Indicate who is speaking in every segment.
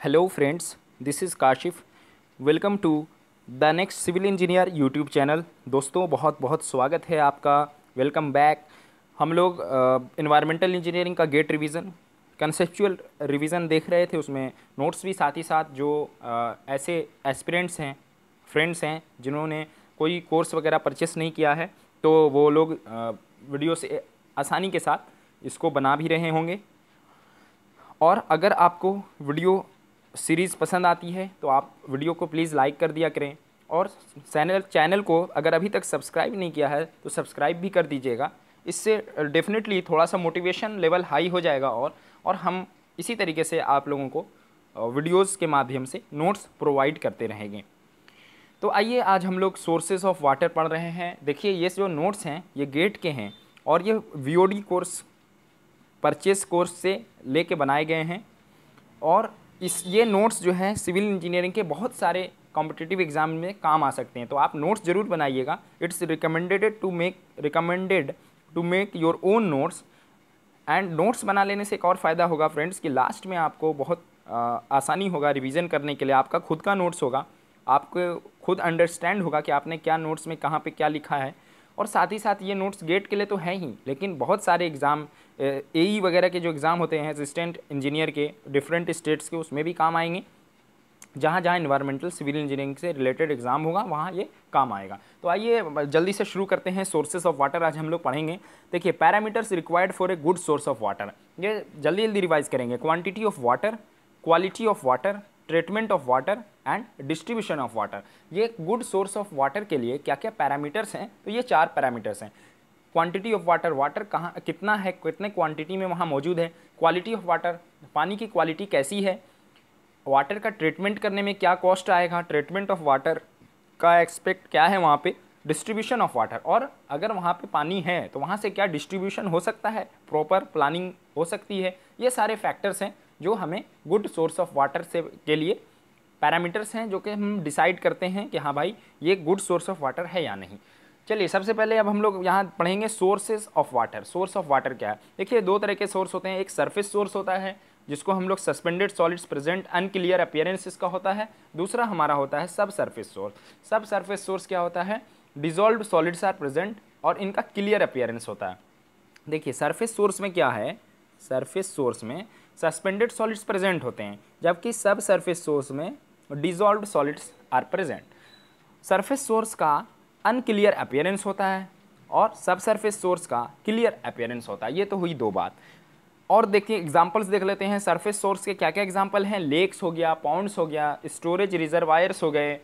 Speaker 1: Hello friends, this is Kashif. Welcome to the next civil engineer YouTube channel. दोस्तों, बहुत बहुत स्वागत है आपका। Welcome back. हम लोग इन्वायरमेंटल इंजीनियरिंग का गेट रिवीजन, कंसेप्चुअल रिवीजन देख रहे थे। उसमें नोट्स भी साथ ही साथ जो ऐसे एस्पिरेंट्स हैं, फ्रेंड्स हैं जिन्होंने कोई कोर्स वगैरह परचेस नहीं किया है, तो वो लोग वीडियो से आसानी के साथ इसको बना भी रहे होंगे। और अगर आपको वीडियो सीरीज़ पसंद आती है तो आप वीडियो को प्लीज़ लाइक कर दिया करें, और चैनल को अगर अभी तक सब्सक्राइब नहीं किया है तो सब्सक्राइब भी कर दीजिएगा। इससे डेफिनेटली थोड़ा सा मोटिवेशन लेवल हाई हो जाएगा, और हम इसी तरीके से आप लोगों को वीडियोज़ के माध्यम से नोट्स प्रोवाइड करते रहेंगे। तो आइए, आज हम लोग सोर्सेज ऑफ वाटर पढ़ रहे हैं। देखिए, ये जो नोट्स हैं ये गेट के हैं, और ये वीओडी कोर्स, परचेस कोर्स से लेके बनाए गए हैं। और ये नोट्स जो हैं सिविल इंजीनियरिंग के बहुत सारे कॉम्पिटिटिव एग्जाम में काम आ सकते हैं, तो आप नोट्स ज़रूर बनाइएगा। It's recommended to make your own notes. And notes बना लेने से एक और फ़ायदा होगा फ्रेंड्स कि लास्ट में आपको बहुत आसानी होगा रिवीजन करने के लिए। आपका खुद का नोट्स होगा, आपको खुद अंडरस्टैंड होगा कि आपने क्या नोट्स में कहाँ पे क्या लिखा है। और साथ ही साथ ये नोट्स गेट के लिए तो है ही, लेकिन बहुत सारे एग्ज़ाम, एई वगैरह के जो एग्ज़ाम होते हैं असिस्टेंट इंजीनियर के डिफरेंट स्टेट्स के, उसमें भी काम आएंगे। जहाँ जहाँ इन्वायरमेंटल सिविल इंजीनियरिंग से रिलेटेड एग्जाम होगा वहाँ ये काम आएगा। तो आइए जल्दी से शुरू करते हैं। सोर्सेस ऑफ वाटर आज हम लोग पढ़ेंगे। देखिए, parameters required for a good source of water, ये जल्दी जल्दी रिवाइज करेंगे। Quantity of water, quality of water, treatment of water and distribution of water. ये गुड सोर्स ऑफ वाटर के लिए क्या क्या पैरामीटर्स हैं, तो ये 4 पैरामीटर्स हैं। क्वांटिटी ऑफ वाटर, वाटर कहाँ कितना है, कितने क्वांटिटी में वहाँ मौजूद है। क्वालिटी ऑफ वाटर, पानी की क्वालिटी कैसी है। वाटर का ट्रीटमेंट करने में क्या कॉस्ट आएगा, ट्रीटमेंट ऑफ वाटर का एक्सपेक्ट क्या है वहाँ पे। डिस्ट्रीब्यूशन ऑफ वाटर, और अगर वहाँ पे पानी है तो वहाँ से क्या डिस्ट्रीब्यूशन हो सकता है, प्रॉपर प्लानिंग हो सकती है। ये सारे फैक्टर्स हैं जो हमें गुड सोर्स ऑफ वाटर से के लिए पैरामीटर्स हैं, जो कि हम डिसाइड करते हैं कि हाँ भाई ये गुड सोर्स ऑफ वाटर है या नहीं। चलिए, सबसे पहले अब हम लोग यहाँ पढ़ेंगे sources of water. Source of water क्या है। देखिए, 2 तरह के सोर्स होते हैं। एक सरफेस सोर्स होता है जिसको हम लोग suspended solids present unclear appearance इसका होता है। दूसरा हमारा होता है सब सरफेस सोर्स। सब सरफेस सोर्स क्या होता है, डिजॉल्व्ड सॉलिड्स आर प्रेजेंट और इनका क्लियर अपीयरेंस होता है। देखिए, सरफेस सोर्स में क्या है, सरफेस सोर्स में सस्पेंडेड सॉलिड्स प्रेजेंट होते हैं, जबकि सब सरफेस सोर्स में dissolved solids are present. Surface source का अनक्लियर अपीयरेंस होता है और सब सरफेस सोर्स का क्लियर अपीयरेंस होता है। ये तो हुई 2 बात। और देखिए, एग्जांपल्स देख लेते हैं। सरफेस सोर्स के क्या क्या एग्जांपल हैं। लेक्स हो गया, पॉन्ड्स हो गया, स्टोरेज रिजर्वायर्स हो गए,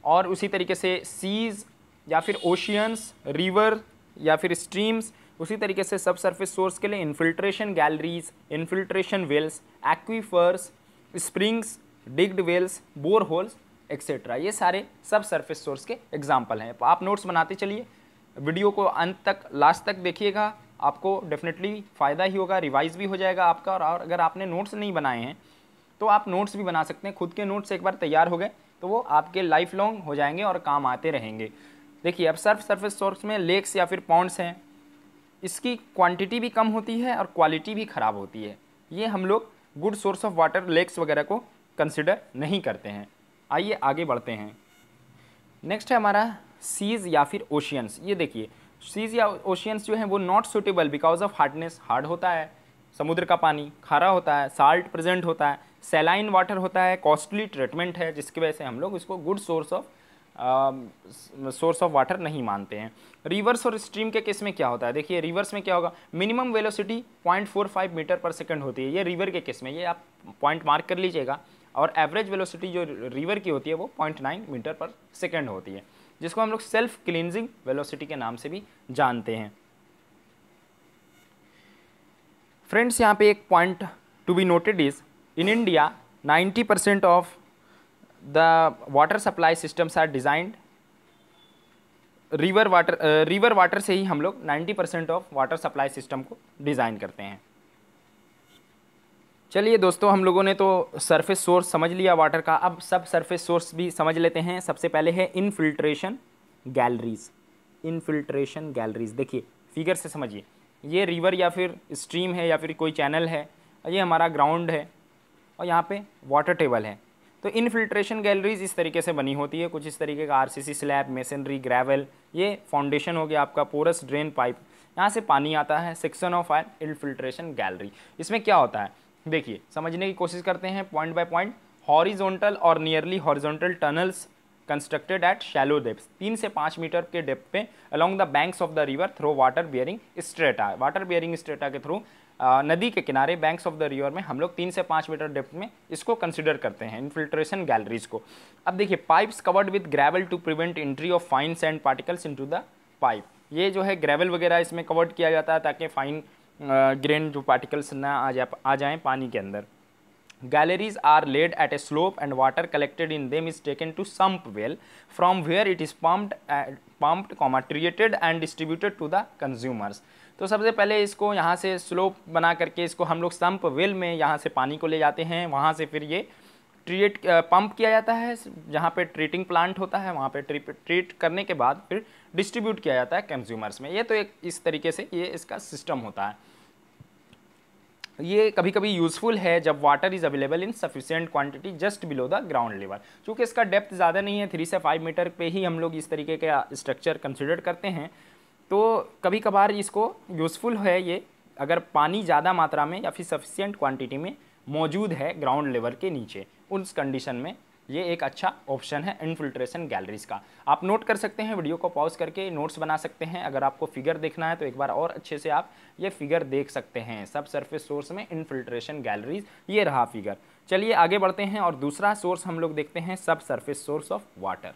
Speaker 1: और उसी तरीके से सीज या फिर ओशियंस, रिवर या फिर स्ट्रीम्स। उसी तरीके से सब सरफेस सोर्स के लिए infiltration galleries, infiltration wells, aquifers, springs, digged wells, bore holes etcetera. ये सारे सब सरफेस सोर्स के एग्जाम्पल हैं। आप नोट्स बनाते चलिए, वीडियो को अंत तक, लास्ट तक देखिएगा, आपको डेफिनेटली फ़ायदा ही होगा, रिवाइज भी हो जाएगा आपका। और अगर आपने नोट्स नहीं बनाए हैं तो आप नोट्स भी बना सकते हैं। खुद के नोट्स एक बार तैयार हो गए तो वो आपके लाइफ लॉन्ग हो जाएंगे और काम आते रहेंगे। देखिए, अब सरफेस सोर्स में लेक्स या फिर पॉन्ड्स हैं, इसकी क्वांटिटी भी कम होती है और क्वालिटी भी ख़राब होती है। ये हम लोग good source of water lakes वगैरह को कंसिडर नहीं करते हैं। आइए आगे बढ़ते हैं। नेक्स्ट है हमारा सीज या फिर ओशियंस। ये देखिए, सीज या ओशियंस जो है वो not suitable because of hardness, hard होता है, समुद्र का पानी खारा होता है, साल्ट प्रेजेंट होता है, सैलाइन वाटर होता है, कॉस्टली ट्रीटमेंट है, जिसकी वजह से हम लोग इसको गुड सोर्स ऑफ वाटर नहीं मानते हैं। रिवर्स और स्ट्रीम के केस में क्या होता है। देखिए, रिवर्स में क्या होगा, मिनिमम वेलोसिटी 0.45 मीटर पर सेकंड होती है, ये रिवर के केस में, ये आप पॉइंट मार्क कर लीजिएगा। और एवरेज वेलोसिटी जो रिवर की होती है वो 0.9 मीटर पर सेकंड होती है, जिसको हम लोग सेल्फ क्लींजिंग वेलोसिटी के नाम से भी जानते हैं। फ्रेंड्स, यहाँ पे एक point to be noted is in India 90% of the water supply systems are designed river water से ही हम लोग 90% ऑफ वाटर सप्लाई सिस्टम को डिज़ाइन करते हैं। चलिए दोस्तों, हम लोगों ने तो सरफेस सोर्स समझ लिया वाटर का, अब सब सरफेस सोर्स भी समझ लेते हैं। सबसे पहले है इनफिल्ट्रेशन गैलरीज। इनफिल्ट्रेशन गैलरीज, देखिए फिगर से समझिए, ये रिवर या फिर स्ट्रीम है या फिर कोई चैनल है, ये हमारा ग्राउंड है, और यहाँ पे वाटर टेबल है। तो इनफिल्ट्रेशन गैलरीज इस तरीके से बनी होती है, कुछ इस तरीके का आरसीसी स्लैब, मेसनरी, ग्रेवल, ये फाउंडेशन हो गया आपका, पोरस ड्रेन पाइप, यहाँ से पानी आता है। Section of an infiltration gallery, इसमें क्या होता है देखिए, समझने की कोशिश करते हैं पॉइंट बाय पॉइंट। हॉरिजॉन्टल और nearly horizontal tunnels constructed at shallow depth, 3 से 5 मीटर के डेप्थ पे along the banks of the river through water bearing strata, water bearing strata के थ्रू नदी के किनारे बैंक्स ऑफ द रिवर में हम लोग 3 से 5 मीटर डेप्थ में इसको कंसिडर करते हैं इनफिल्ट्रेशन गैलरीज को। अब देखिए, pipes covered with gravel to prevent entry of fine sand particles into the pipe, ये जो है ग्रेवल वगैरह इसमें कवर्ड किया जाता है ताकि फाइन ग्रेन जो पार्टिकल्स ना आ जाएं पानी के अंदर। Galleries are laid at a slope and water collected in them is taken to sump well from where it is pumped, treated and distributed to the consumers। तो सबसे पहले इसको यहाँ से स्लोप बना करके इसको हम लोग सम्प वेल में यहाँ से पानी को ले जाते हैं, वहाँ से फिर ये पंप किया जाता है, जहाँ पे ट्रीटिंग प्लांट होता है वहाँ पे ट्रीट करने के बाद फिर डिस्ट्रीब्यूट किया जाता है कंज्यूमर्स में। ये तो एक इस तरीके से ये इसका सिस्टम होता है। ये कभी कभी यूज़फुल है जब water is available in sufficient quantity just below the ground level, क्योंकि इसका डेप्थ ज़्यादा नहीं है, 3 से 5 मीटर पे ही हम लोग इस तरीके का स्ट्रक्चर कंसिडर करते हैं। तो कभी कभार इसको यूज़फुल है ये, अगर पानी ज़्यादा मात्रा में या फिर सफिशिएंट क्वांटिटी में मौजूद है ग्राउंड लेवल के नीचे, उस कंडीशन में ये एक अच्छा ऑप्शन है इनफिल्ट्रेशन गैलरीज का। आप नोट कर सकते हैं, वीडियो को पॉज करके नोट्स बना सकते हैं। अगर आपको फिगर देखना है तो एक बार और अच्छे से आप ये फिगर देख सकते हैं। सब सरफेस सोर्स में इनफिल्ट्रेशन गैलरीज, ये रहा फिगर। चलिए आगे बढ़ते हैं और दूसरा सोर्स हम लोग देखते हैं, सब सरफेस सोर्स ऑफ वाटर।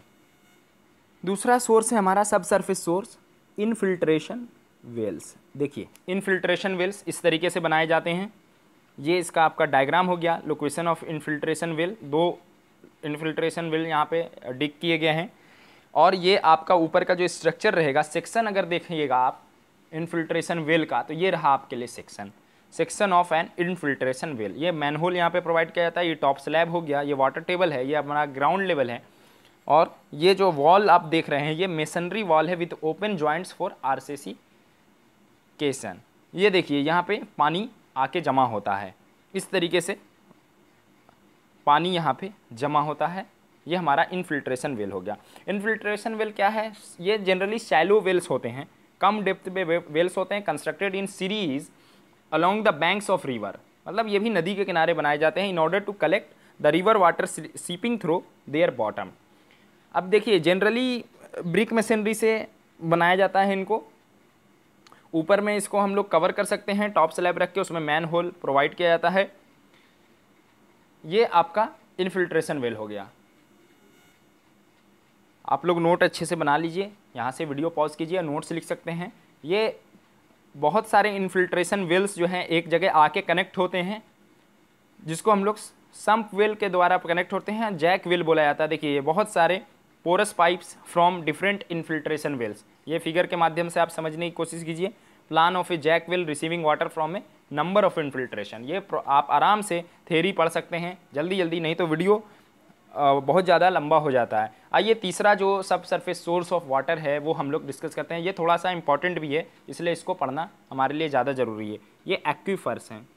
Speaker 1: दूसरा सोर्स है हमारा सब सरफेस सोर्स इनफिल्ट्रेशन वेल्स। देखिए, इनफिल्ट्रेशन वेल्स इस तरीके से बनाए जाते हैं। ये इसका आपका डायग्राम हो गया, location of infiltration well, 2 infiltration well यहाँ पे डिग किए गए हैं। और ये आपका ऊपर का जो स्ट्रक्चर रहेगा, सेक्शन अगर देखिएगा आप इनफिल्ट्रेशन वेल का, तो ये रहा आपके लिए section of an infiltration well. ये मैनहोल यहाँ पे प्रोवाइड किया जाता है, ये टॉप स्लैब हो गया, ये वाटर टेबल है, ये हमारा ग्राउंड लेवल है। और ये जो वॉल आप देख रहे हैं ये मेसनरी वॉल है with open joints for RCC केशन। ये देखिए, यहाँ पे पानी आके जमा होता है, इस तरीके से पानी यहाँ पे जमा होता है। ये हमारा इनफिल्ट्रेशन वेल हो गया। इनफिल्ट्रेशन वेल क्या है, ये जनरली शैलो वेल्स होते हैं, कम डेप्थ में वेल्स होते हैं, constructed in series along the banks of river, मतलब ये भी नदी के किनारे बनाए जाते हैं in order to collect the river water seeping through their bottom. अब देखिए, जनरली ब्रिक मशीनरी से बनाया जाता है इनको। ऊपर में इसको हम लोग कवर कर सकते हैं, टॉप स्लैब रख के उसमें मैन होल प्रोवाइड किया जाता है। ये आपका इनफिल्ट्रेशन वेल हो गया। आप लोग नोट अच्छे से बना लीजिए, यहाँ से वीडियो पॉज कीजिए, नोट्स लिख सकते हैं। ये बहुत सारे इनफिल्ट्रेशन वेल्स जो हैं एक जगह आके कनेक्ट होते हैं, जिसको हम लोग सम्प वेल के द्वारा कनेक्ट होते हैं, जैक वेल बोला जाता है। देखिए, ये बहुत सारे porous pipes from different infiltration wells, ये फिगर के माध्यम से आप समझने की कोशिश कीजिए। Plan of a jack well receiving water from a number of infiltration, ये आप आराम से थ्योरी पढ़ सकते हैं जल्दी जल्दी, नहीं तो वीडियो बहुत ज़्यादा लंबा हो जाता है। आइए तीसरा जो सब सरफेस सोर्स ऑफ वाटर है वो हम लोग डिस्कस करते हैं। ये थोड़ा सा इंपॉर्टेंट भी है, इसलिए इसको पढ़ना हमारे लिए ज़्यादा ज़रूरी है। ये एक्वीफर्स हैं।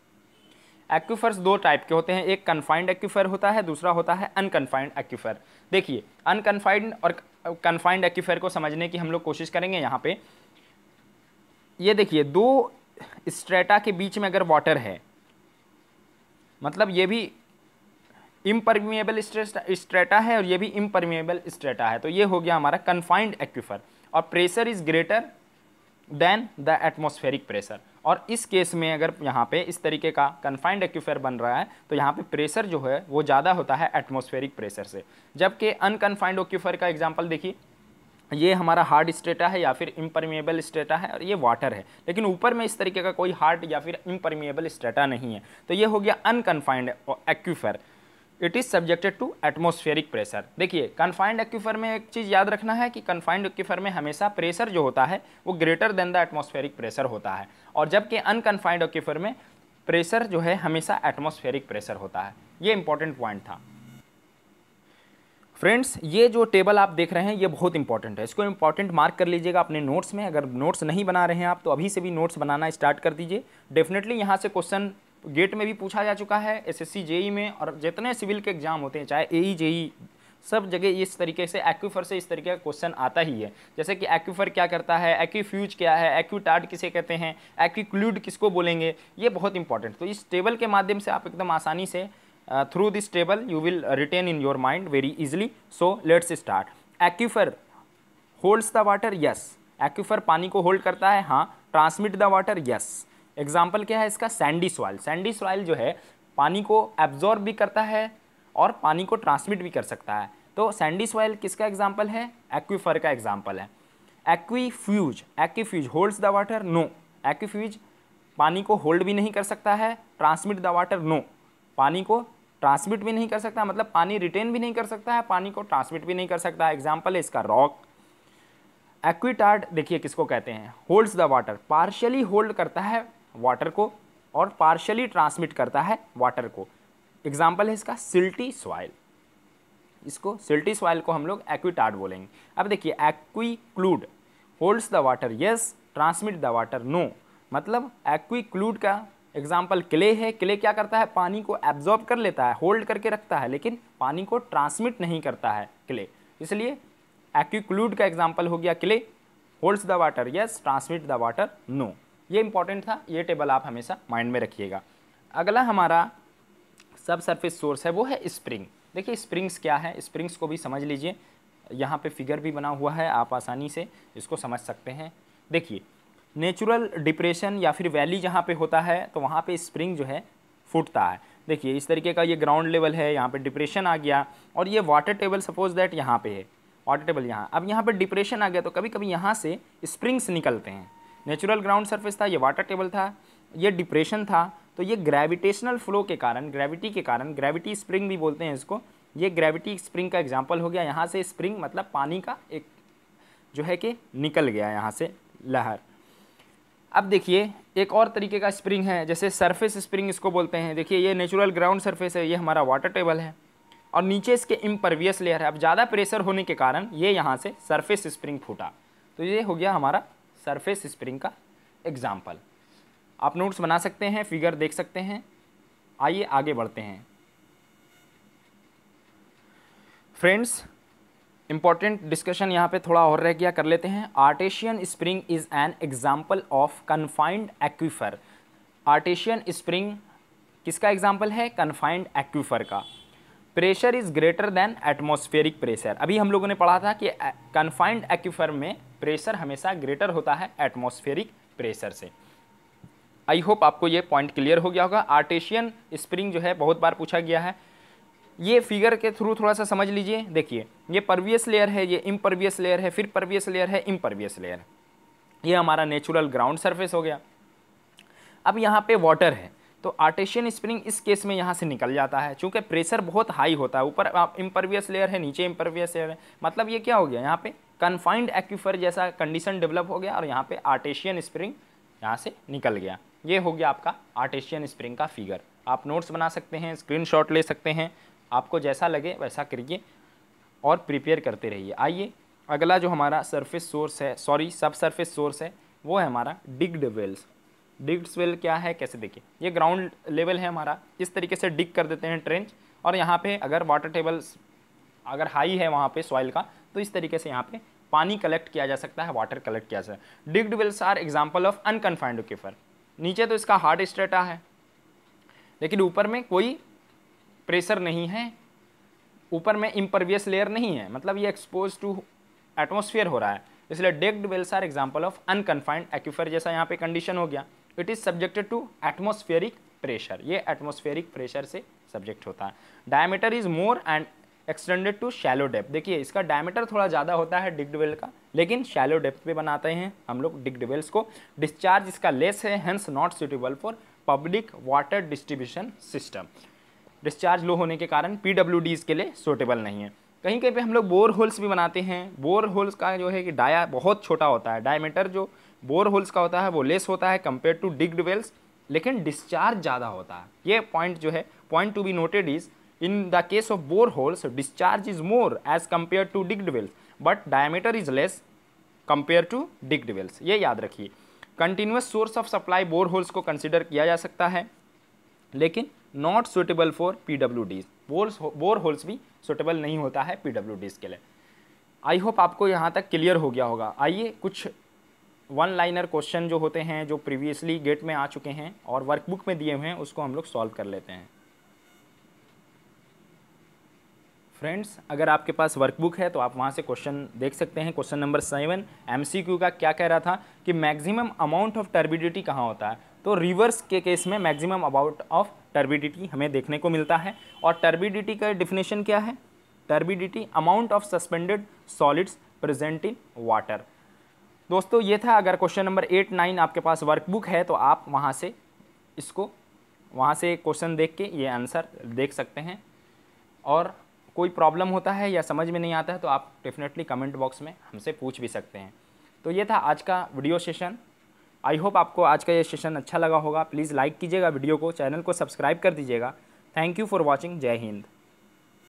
Speaker 1: एक्वीफर्स 2 टाइप के होते हैं, एक कन्फाइंड एक्वीफर होता है, दूसरा होता है अनकन्फाइंड एक्वीफर। देखिए, अनकन्फाइंड और कन्फाइंड एक्वीफर को समझने की हम लोग कोशिश करेंगे। यहाँ पे ये देखिए, 2 स्ट्रेटा के बीच में अगर वाटर है, मतलब ये भी इम्परमिएबल स्ट्रेटा है और ये भी इम्परमिएबल स्ट्रेटा है, तो ये हो गया हमारा कन्फाइंड एक्वीफर। और pressure is greater than the atmospheric pressure. और इस केस में अगर यहाँ पे इस तरीके का कन्फाइंड एक्वीफर बन रहा है तो यहाँ पे प्रेशर जो है वो ज़्यादा होता है एटमॉस्फेरिक प्रेशर से। जबकि अनकन्फाइंड एक्वीफर का एग्जांपल देखिए, ये हमारा हार्ड स्ट्रेटा है या फिर इम्परमिएबल स्ट्रेटा है और ये वाटर है, लेकिन ऊपर में इस तरीके का कोई हार्ड या फिर इम्परमिएबल स्ट्रेटा नहीं है, तो ये हो गया unconfined aquifer. It is subjected to atmospheric pressure. देखिए, कन्फाइंड एक्वीफर में एक चीज़ याद रखना है कि कन्फाइंड एक्वीफर में हमेशा प्रेशर जो होता है वो greater than the atmospheric pressure होता है, और जबकि अनकन्फाइंड एक्वीफर में प्रेशर जो है हमेशा एटमॉस्फेरिक प्रेशर होता है। ये इंपॉर्टेंट पॉइंट था फ्रेंड्स। ये जो टेबल आप देख रहे हैं ये बहुत इंपॉर्टेंट है, इसको इंपॉर्टेंट मार्क कर लीजिएगा अपने नोट्स में। अगर नोट्स नहीं बना रहे हैं आप तो अभी से भी नोट्स बनाना स्टार्ट कर दीजिए। डेफिनेटली यहाँ से क्वेश्चन गेट में भी पूछा जा चुका है, एसएससी जेई में, और जितने सिविल के एग्जाम होते हैं चाहे एई जेई, सब जगह इस तरीके से एक्वीफर से इस तरीके का क्वेश्चन आता ही है। जैसे कि एक्वीफर क्या करता है, एक्वीफ्यूज क्या है, एक्वीटार्ड किसे कहते हैं, एक्वीक्लूड किसको बोलेंगे, ये बहुत इंपॉर्टेंट। तो इस टेबल के माध्यम से आप एकदम आसानी से through this table you will retain in your mind very easily. So let's start. Aquifer holds the water, yes. Aquifer पानी को होल्ड करता है, हाँ। Transmit the water, yes. Example क्या है इसका, सैंडी सॉइल। सैंडी सॉइल जो है पानी को एब्जॉर्ब भी करता है और पानी को ट्रांसमिट भी कर सकता है। तो सैंडी सॉइल किसका एग्जाम्पल है, एक्वीफर का एग्जाम्पल है। एक्वीफ्यूज, एक्वीफ्यूज होल्ड्स द वाटर, नो। एक्वीफ्यूज पानी को होल्ड भी नहीं कर सकता है, ट्रांसमिट द वाटर, नो। पानी को ट्रांसमिट भी नहीं कर सकता, मतलब पानी रिटेन भी नहीं कर सकता है, पानी को ट्रांसमिट भी नहीं कर सकता है। एग्जाम्पल है इसका रॉक। एक्वीटार्ड देखिए किसको कहते हैं, holds the water, partially hold करता है वाटर को और पार्शियली ट्रांसमिट करता है वाटर को। एग्जाम्पल है इसका सिल्टी सॉइल। इसको सिल्टी सॉइल को हम लोग एक्वीटार्ड बोलेंगे। अब देखिए aquiclude holds the water, yes. Transmit the water, no. मतलब एक्वीक्लूड का एग्जाम्पल क्ले है। क्ले क्या करता है, पानी को एब्जॉर्ब कर लेता है, होल्ड करके रखता है, लेकिन पानी को ट्रांसमिट नहीं करता है क्ले, इसलिए एक्वीक्लूड का एग्जाम्पल हो गया clay. Holds the water, yes. Transmit the water, no. ये इंपॉर्टेंट था, ये टेबल आप हमेशा माइंड में रखिएगा। अगला हमारा सब सरफेस सोर्स है वो है स्प्रिंग। देखिए स्प्रिंग्स क्या है, स्प्रिंग्स को भी समझ लीजिए। यहाँ पे फिगर भी बना हुआ है, आप आसानी से इसको समझ सकते हैं। देखिए नेचुरल डिप्रेशन या फिर वैली जहाँ पे होता है तो वहाँ पे स्प्रिंग जो है फूटता है। देखिए इस तरीके का ये ग्राउंड लेवल है, यहाँ पे डिप्रेशन आ गया और ये वाटर टेबल सपोज दैट यहाँ पे है, वाटर टेबल यहाँ। अब यहाँ पे डिप्रेशन आ गया तो कभी कभी यहाँ से स्प्रिंग्स निकलते हैं। नेचुरल ग्राउंड सरफेस था, ये वाटर टेबल था, ये डिप्रेशन था, तो ये ग्रेविटेशनल फ्लो के कारण, ग्रेविटी के कारण, ग्रेविटी स्प्रिंग भी बोलते हैं इसको, ये ग्रेविटी स्प्रिंग का एग्जांपल हो गया। यहाँ से स्प्रिंग मतलब पानी का एक जो है कि निकल गया यहाँ से लहर। अब देखिए एक और तरीके का स्प्रिंग है, जैसे सरफेस स्प्रिंग इसको बोलते हैं। देखिए ये नेचुरल ग्राउंड सरफेस है, ये हमारा वाटर टेबल है और नीचे इसके इम्परवियस लेयर है। अब ज़्यादा प्रेशर होने के कारण ये यहाँ से सरफेस स्प्रिंग फूटा, तो ये हो गया हमारा सरफेस स्प्रिंग का एग्जाम्पल। आप नोट्स बना सकते हैं, फिगर देख सकते हैं। आइए आगे बढ़ते हैं फ्रेंड्स। इंपॉर्टेंट डिस्कशन यहाँ पे थोड़ा और रह गया, कर लेते हैं। Artesian spring is an example of confined aquifer. Artesian spring किसका एग्जाम्पल है, कन्फाइंड एक्वीफर का। Pressure is greater than atmospheric pressure. अभी हम लोगों ने पढ़ा था कि कन्फाइंड एक्वीफर में प्रेशर हमेशा ग्रेटर होता है एटमॉस्फेरिक प्रेशर से। आई होप आपको ये पॉइंट क्लियर हो गया होगा। आर्टेशियन स्प्रिंग जो है बहुत बार पूछा गया है, ये फिगर के थ्रू थोड़ा सा समझ लीजिए। देखिए ये परवियस लेयर है, ये इम्परवियस लेयर है, फिर परवियस लेयर है, इम्परवियस लेयर। ये हमारा नेचुरल ग्राउंड सरफेस हो गया। अब यहाँ पे वाटर है तो आर्टेशियन स्प्रिंग इस केस में यहाँ से निकल जाता है, चूँकि प्रेशर बहुत हाई होता है। ऊपर इम्परवियस लेयर है, नीचे इम्परवियस लेयर है, मतलब ये क्या हो गया, यहाँ पे कन्फाइंड एक्वीफर जैसा कंडीशन डेवलप हो गया और यहाँ पे आर्टेशियन स्प्रिंग यहाँ से निकल गया। ये हो गया आपका आर्टेशियन स्प्रिंग का फिगर। आप नोट्स बना सकते हैं, स्क्रीनशॉट ले सकते हैं, आपको जैसा लगे वैसा करिए और प्रिपेयर करते रहिए। आइए अगला जो हमारा सरफेस सोर्स है, सॉरी सब सरफेस सोर्स है, वो है हमारा डिग्ड वेल्स। डिग्ड वेल क्या है, कैसे देखिए, ये ग्राउंड लेवल है हमारा, इस तरीके से डिग कर देते हैं ट्रेंच, और यहाँ पे अगर वाटर टेबल अगर हाई है वहाँ पे सॉइल का, तो इस तरीके से यहाँ पे पानी कलेक्ट किया जा सकता है, वाटर कलेक्ट किया जा सकता है। Digged wells are example of unconfined aquifer. नीचे तो इसका हार्ड स्ट्रेटा है, लेकिन ऊपर में कोई प्रेशर नहीं है, ऊपर में इम्परवियस लेयर नहीं है, मतलब ये एक्सपोज टू एटमॉस्फेयर हो रहा है, इसलिए digged wells are example of unconfined aquifer. जैसा यहाँ पे कंडीशन हो गया, it is subjected to atmospheric pressure, ये एटमॉस्फेरिक प्रेशर से सब्जेक्ट होता है। Diameter is more and extended to shallow depth. देखिए इसका डायमीटर थोड़ा ज़्यादा होता है डिग्ड वेल का, लेकिन शैलो डेप्थ पे बनाते हैं हम लोग डिग्ड वेल्स को। डिस्चार्ज इसका लेस है, hence not suitable for public water distribution system. Discharge low होने के कारण PWDs के लिए सूटेबल नहीं है। कहीं कहीं पे हम लोग बोर होल्स भी बनाते हैं। बोर होल्स का जो है कि डाया बहुत छोटा होता है, डायमीटर जो बोर होल्स का होता है वो लेस होता है कंपेयर टू डिग्ड वेल्स, लेकिन डिस्चार्ज ज़्यादा होता है। ये पॉइंट जो है, point to be noted is in the case of bore holes discharge is more as compare to digged wells, but diameter is less compare to digged wells, ये याद रखिए। Continuous source of supply bore holes को consider किया जा सकता है। लेकिन not suitable for PWDs। Bore holes भी सुटेबल नहीं होता है PWDs के लिए। आई होप आपको यहाँ तक क्लियर हो गया होगा। आइए कुछ वन लाइनर क्वेश्चन जो होते हैं, जो प्रीवियसली गेट में आ चुके हैं और वर्कबुक में दिए हुए हैं, उसको हम लोग सॉल्व कर लेते हैं। फ्रेंड्स, अगर आपके पास वर्कबुक है तो आप वहाँ से क्वेश्चन देख सकते हैं। क्वेश्चन नंबर 7 MCQ का क्या कह रहा था कि मैक्सिमम अमाउंट ऑफ टर्बिडिटी कहाँ होता है। तो रिवर्स के केस में मैक्सिमम अमाउंट ऑफ टर्बिडिटी हमें देखने को मिलता है। और टर्बिडिटी का डिफिनेशन क्या है? Turbidity amount of suspended solids present in water. दोस्तों ये था। अगर क्वेश्चन नंबर 8, 9 आपके पास वर्कबुक है तो आप वहाँ से क्वेश्चन देख के ये आंसर देख सकते हैं। और कोई प्रॉब्लम होता है या समझ में नहीं आता है तो आप डेफिनेटली कमेंट बॉक्स में हमसे पूछ भी सकते हैं। तो ये था आज का वीडियो सेशन। आई होप आपको आज का ये सेशन अच्छा लगा होगा। प्लीज़ लाइक कीजिएगा वीडियो को, चैनल को सब्सक्राइब कर दीजिएगा। Thank you for watching. जय हिंद।